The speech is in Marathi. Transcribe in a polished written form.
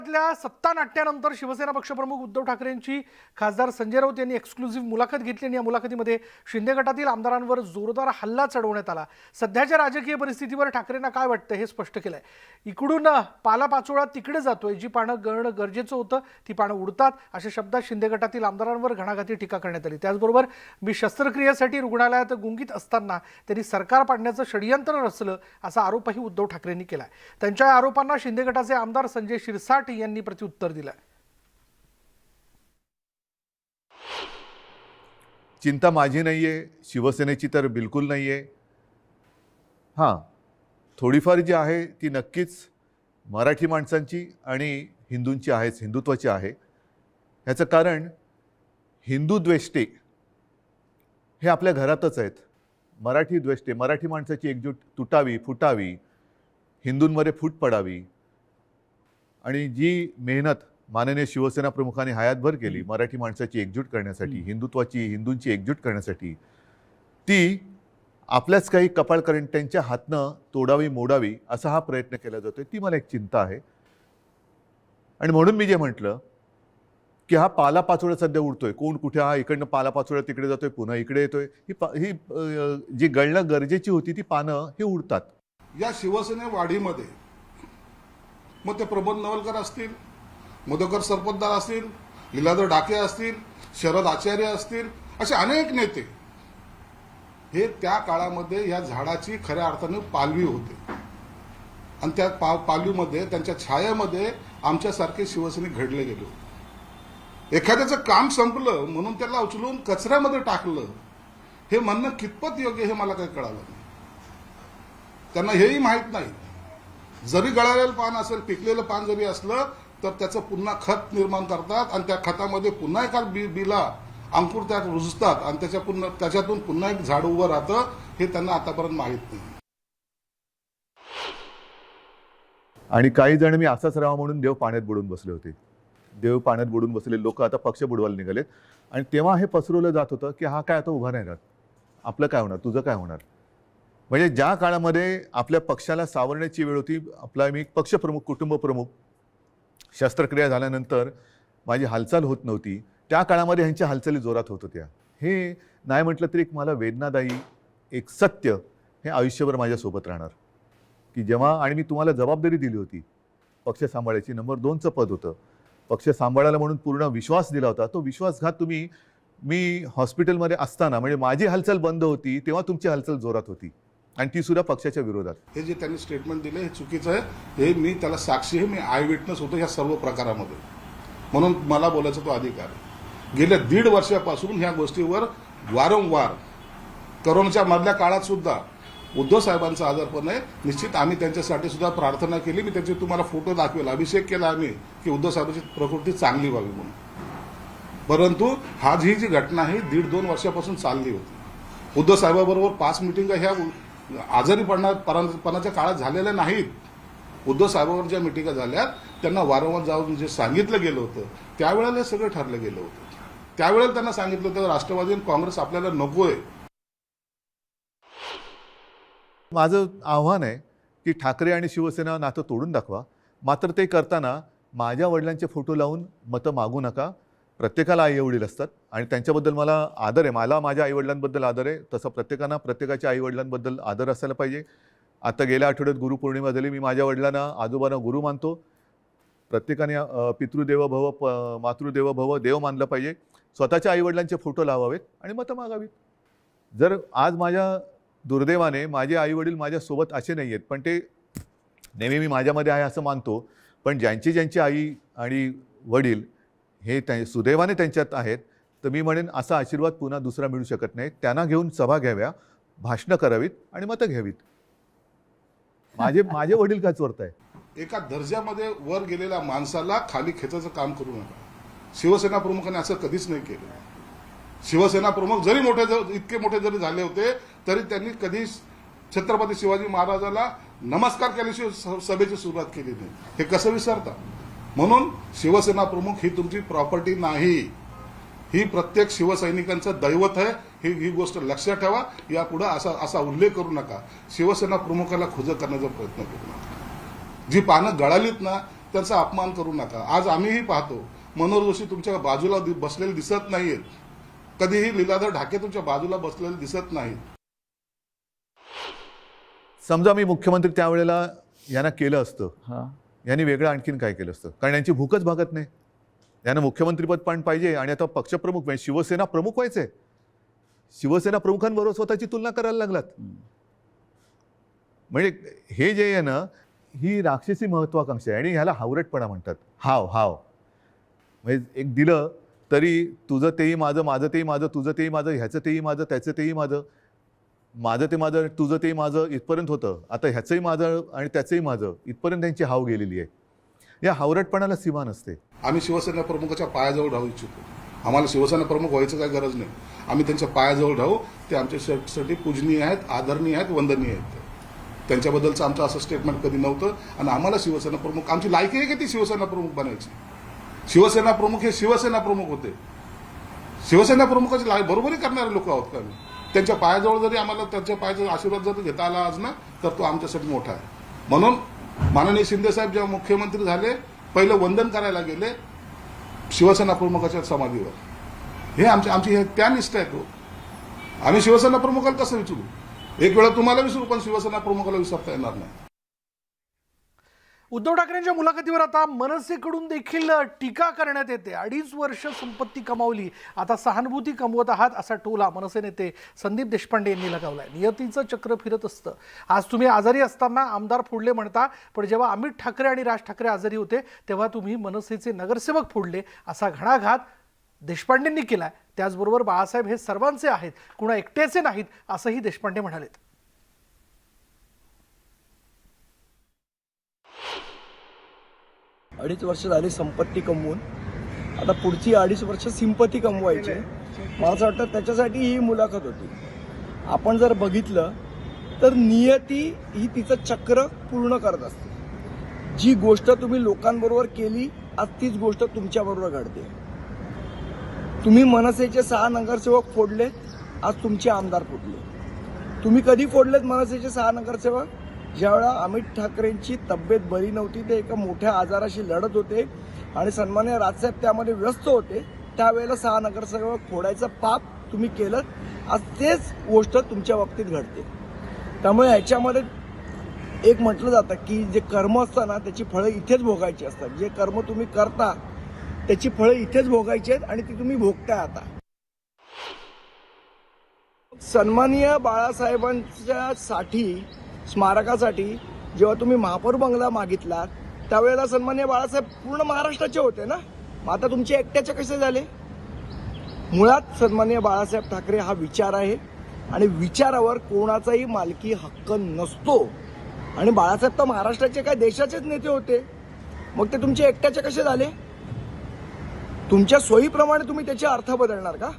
सत्ता नाट्यानंतर शिवसेना पक्षप्रमुख उद्धव ठाकरेंची खासदार संजय राऊत यांनी एक्सक्लुझिव्ह मुलाखत घेतली आणि या मुलाखतीमध्ये शिंदे गटातील आमदारांवर जोरदार हल्ला चढवण्यात आला। सध्याच्या राजकीय परिस्थितीवर ठाकरेंना काय वाटतं हे स्पष्ट केलंय। इकडून पालापाचोळा तिकडे जातोय, जी पानं गळणं गरजेचं होतं ती पानं उडतात, अशा शब्दात शिंदे गटातील आमदारांवर घणाघाती टीका करण्यात आली। त्याचबरोबर मी शस्त्रक्रियेसाठी रुग्णालयात गुंगीत असताना त्यांनी सरकार पाडण्याचं षडयंत्र रचलं असा आरोपही उद्धव ठाकरेंनी केलाय। त्यांच्या आरोपांना शिंदे गटाचे आमदार संजय शिरसाट यांनी प्रत्युत्तर दिलं। चिंता माझी नाहीये, शिवसेनेची तर बिलकुल नाहीये। हां, थोडीफार जी आहे ती नक्कीच मराठी माणसांची आणि हिंदूंची आहेच, हिंदुत्वाची आहे। याचं कारण हिंदू द्वेष्टे हे आपल्या घरातच आहेत। मराठी द्वेष्टे, मराठी माणसाची एकजूट तुटावी फुटावी, हिंदूंमध्ये फूट पडावी आणि जी मेहनत माननीय शिवसेना प्रमुखांनी हयातभर केली मराठी माणसाची एकजूट करण्यासाठी, हिंदुत्वाची हिंदूंची एकजूट करण्यासाठी, ती आपल्याच काही कपाळकरंट्यांच्या हातनं तोडावी मोडावी असा हा प्रयत्न केला जातोय। ती मला एक चिंता आहे आणि म्हणून मी जे म्हटलं की हा पालापाचोळा सध्या उडतोय, कोण कुठे, हा इकडनं पालापाचोळा तिकडे जातोय, पुन्हा इकडे येतोय, ही जी गळणं गरजेची होती ती पानं हे उडतात। या शिवसेने वाढीमध्ये मग ते प्रबोध नवलकर असतील, मधुकर सरपोतदार असतील, लीलाधर डाके असतील, शरद आचार्य असतील, असे अनेक नेते हे त्या काळामध्ये या झाडाची खऱ्या अर्थाने पालवी होते आणि त्या पालवीमध्ये त्यांच्या छायेमध्ये आमच्यासारखे शिवसैनिक घडले गेले होते। एखाद्याचं काम संपलं म्हणून त्याला उचलून कचऱ्यामध्ये टाकलं हे म्हणणं कितपत योग्य हे मला काही कळालं नाही। त्यांना हेही माहीत नाही, जरी गळालेलं पान असेल, पिकलेलं पान जरी असलं तर त्याचं पुन्हा खत निर्माण करतात आणि त्या खतामध्ये पुन्हा एका बीला अंकुर त्यात रुजतात आणि त्याच्यातून पुन्हा एक झाड उभं राहतं हे त्यांना आतापर्यंत माहीत नाही। आणि काही जण मी असाच राहा म्हणून देव पाण्यात बुडून बसले होते। देव पाण्यात बुडून बसले लोक आता पक्ष बुडवायला निघालेत आणि तेव्हा हे पसरवलं जात होतं की हा काय आता उभा नाही राहत, आपलं काय होणार, तुझं काय होणार। म्हणजे ज्या काळामध्ये आपल्या पक्षाला सावरण्याची वेळ होती, आपला मी पक्षप्रमुख, कुटुंब प्रमुख, शस्त्रक्रिया झाल्यानंतर माझी हालचाल होत नव्हती, त्या काळामध्ये ह्यांच्या हालचाली जोरात होत होत्या। हे नाही म्हटलं तरी एक मला वेदनादायी एक सत्य हे आयुष्यभर माझ्यासोबत राहणार की जेव्हा, आणि मी तुम्हाला जबाबदारी दिली होती पक्ष सांभाळायची, नंबर 2चं पद होतं, पक्ष सांभाळायला म्हणून पूर्ण विश्वास दिला होता, तो विश्वासघात तुम्ही, मी हॉस्पिटलमध्ये असताना म्हणजे माझी हालचाल बंद होती तेव्हा तुमची हालचाल जोरात होती आणि ती सुद्धा पक्षाच्या विरोधात। हे जे त्यांनी स्टेटमेंट दिले हे चुकीचं आहे, हे मी त्याला साक्षी आहे, मी आय विटनेस होतो ह्या सर्व प्रकारामध्ये, म्हणून मला बोलायचा तो अधिकार आहे। गेल्या 1.5 वर्षापासून ह्या गोष्टीवर वारंवार, करोनाच्या मधल्या काळात सुद्धा उद्धव साहेबांचा आजारपण आहे, निश्चित आम्ही त्यांच्यासाठी सुद्धा प्रार्थना केली, मी त्यांचे तुम्हाला फोटो दाखवेल, अभिषेक केला आम्ही की उद्धव साहेबांची प्रकृती चांगली व्हावी म्हणून। परंतु ही जी घटना आहे 1.5-2 वर्षापासून चालली होती। उद्धव साहेबांबरोबर 5 मिटिंगा ह्या आजारी पडण्याच्या काळात झालेल्या नाहीत। उद्धव साहेबांवर ज्या मिटिंगा झाल्यात त्यांना वारंवार जाऊन जे सांगितलं गेलं होतं त्यावेळेला हे सगळं ठरलं गेलं होतं। त्यावेळेला त्यांना सांगितलं होतं राष्ट्रवादी आणि काँग्रेस आपल्याला नकोय। माझं आव्हान आहे की ठाकरे आणि शिवसेना नातं तोडून दाखवा, मात्र ते करताना माझ्या वडिलांचे फोटो लावून मतं मागू नका। प्रत्येकाला आई वडील असतात आणि त्यांच्याबद्दल मला आदर आहे, मला माझ्या आईवडिलांबद्दल आदर आहे, तसं प्रत्येकानं प्रत्येकाच्या आईवडिलांबद्दल आदर असायला पाहिजे। आता गेल्या आठवड्यात गुरुपौर्णिमा झाली, मी माझ्या वडिलांना, आजोबांना गुरु मानतो। प्रत्येकाने पितृदेव भव मातृदेव भव देव मानलं पाहिजे, स्वतःच्या आईवडिलांचे फोटो लावावेत आणि मतं मागावीत। जर आज माझ्या दुर्दैवाने माझे आईवडील माझ्यासोबत असे नाही आहेत, पण ते नेहमी मी माझ्यामध्ये आहे असं मानतो, पण ज्यांची आई आणि वडील हे सुदैवाने त्यांच्यात आहेत, तर मी म्हणेन असा आशीर्वाद पुन्हा दुसरा मिळू शकत नाही। त्यांना घेऊन सभा घ्याव्या, भाषणं करावीत आणि मतं घ्यावीत। माझे वडील काय चोरताय? एका दर्जामध्ये वर गेलेल्या माणसाला खाली खेचायचं काम करू नका। शिवसेना प्रमुखांनी असं कधीच नाही केलं। शिवसेना प्रमुख जरी इतके मोठे जरी झाले होते तरी त्यांनी कधी छत्रपती शिवाजी महाराजाला नमस्कार केल्याशिवाय सभेची सुरुवात केली नाही, हे कसं विसरता। म्हणून शिवसेना प्रमुख ही तुमची प्रॉपर्टी नाही, ही प्रत्येक शिवसैनिकांचं दैवत आहे, ही गोष्ट लक्षात ठेवा। यापुढे असा उल्लेख करू नका, शिवसेना प्रमुखाला खुजं करण्याचा प्रयत्न करू नका। जी पानं गळालीत ना त्यांचा अपमान करू नका. आज आम्हीही पाहतो मनोहर जोशी तुमच्या बाजूला बसलेले दिसत नाहीयेत. कधीही लीलाधर ढाके तुमच्या बाजूला बसलेले दिसत नाहीत. समजा मी मुख्यमंत्री त्यावेळेला यांना केलं असतं, यांनी वेगळं आणखीन काय केलं असतं? कारण यांची भूकच भागत नाही. यांना मुख्यमंत्रीपद पण पाहिजे आणि आता पक्षप्रमुख म्हणजे शिवसेना प्रमुख व्हायचे. शिवसेना प्रमुखांबरोबर स्वतःची तुलना करायला लागलात. म्हणजे हे जे आहे ना, ही राक्षसी महत्वाकांक्षा आहे आणि ह्याला हावरटपणा म्हणतात. हाव म्हणजे एक दिलं तरी तुझं तेही माझं, माझं तेही माझं, तुझं तेही माझं, ह्याचं तेही माझं, त्याचं तेही माझं, माझं ते माझं, तुझं तेही माझं इथपर्यंत होतं. आता ह्याचंही माझं आणि त्याचंही माझं इथपर्यंत त्यांची हाव गेलेली आहे. या हावरटपणाला सीमा नसते. आम्ही शिवसेना प्रमुखाच्या पायाजवळ राहू इच्छितो. आम्हाला शिवसेना प्रमुख व्हायचं काही गरज नाही. आम्ही त्यांच्या पायाजवळ राहू. ते आमच्यासाठी पूजनीय आहेत, आदरणीय आहेत, वंदनीय आहेत. त्यांच्याबद्दलचं आमचं असं स्टेटमेंट कधी नव्हतं. आणि आम्हाला शिवसेना प्रमुख, आमची लायकी आहे की ती शिवसेना प्रमुख बनायची. शिवसेना प्रमुख हे शिवसेना प्रमुख होते. शिवसेना प्रमुखाची बरोबरी करणारे लोक आहोत का आम्ही? त्यांच्या पायाजवळ जरी आम्हाला त्यांच्या पायाचा आशीर्वाद जर घेता आला आज ना, तर तो आमच्यासाठी मोठा आहे. म्हणून माननीय शिंदेसाहेब जेव्हा मुख्यमंत्री झाले, पहिलं वंदन करायला गेले शिवसेना प्रमुखाच्या समाधीवर. हे आमची त्या निष्ठा आहे. तो आम्ही शिवसेना प्रमुखाला कसं विचारू? एक वेळा तुम्हाला विसरू, पण शिवसेना प्रमुखाला विसरता येणार नाही. उद्धव ठाकरेंच्या मुलाखतीवर आता मनसेकडून देखील टीका करण्यात येते. 2.5 वर्ष संपत्ती कमावली, आता सहानुभूती कमवत आहात असा टोला मनसे नेते संदीप देशपांडे यांनी लगावलाय. नियतीचं चक्र फिरत असतं. आज तुम्ही आजारी असताना आमदार फोडले म्हणता, पण जेव्हा अमित ठाकरे आणि राज ठाकरे आजारी होते तेव्हा तुम्ही मनसेचे नगरसेवक फोडले असा घणाघात देशपांडेंनी केलाय. त्याचबरोबर बाळासाहेब हे सर्वांचे आहेत, कुणा एकट्याचे नाहीत असंही देशपांडे म्हणालेत. 2.5 वर्ष झाली संपत्ती कमवून, आता पुढची 2.5 वर्ष सिंपती कमवायची. मला असं वाटतं त्याच्यासाठी ही मुलाखत होती. आपण जर बघितलं तर नियती ही तिचं चक्र पूर्ण करत असते. जी गोष्ट तुम्ही लोकांबरोबर केली, आज तीच गोष्ट तुमच्याबरोबर घडते. तुम्ही मनसेचे 6 नगरसेवक फोडले, आज तुमचे आमदार फुटले. तुम्ही कधी फोडलेत मनसेचे 6 नगरसेवक? ज्यावेळा अमित ठाकरेंची तब्येत बरी नव्हती, ते एका मोठ्या आजाराशी लढत होते आणि सन्माननीय राजसाहेब त्यामध्ये व्यस्त होते, त्यावेळेला 6 नगरसेवक फोडायचं पाप तुम्ही केलं. आज तेच गोष्ट तुमच्या बाबतीत घडते. त्यामुळे ह्याच्यामध्ये एक म्हटलं जातं की जे कर्म असतं ना, त्याची फळं इथेच भोगायची असतात. जे कर्म तुम्ही करता त्याची फळं इथेच भोगायची आहेत आणि ती तुम्ही भोगताय. आता सन्माननीय बाळासाहेबांच्या साठी, स्मारकासाठी जेव्हा तुम्ही महापौर बंगला मागितलात, त्यावेळेला सन्माननीय बाळासाहेब पूर्ण महाराष्ट्राचे होते ना. मग आता तुमचे एकट्याचे कसे झाले? मुळात सन्माननीय बाळासाहेब ठाकरे हा विचार आहे आणि विचारावर कोणाचाही मालकी हक्क नसतो. आणि बाळासाहेब तर महाराष्ट्राचे काय देशाचेच नेते होते. मग ते तुमचे एकट्याचे कसे झाले? तुमच्या सोयीप्रमाणे तुम्ही त्याचे अर्थ बदलणार का?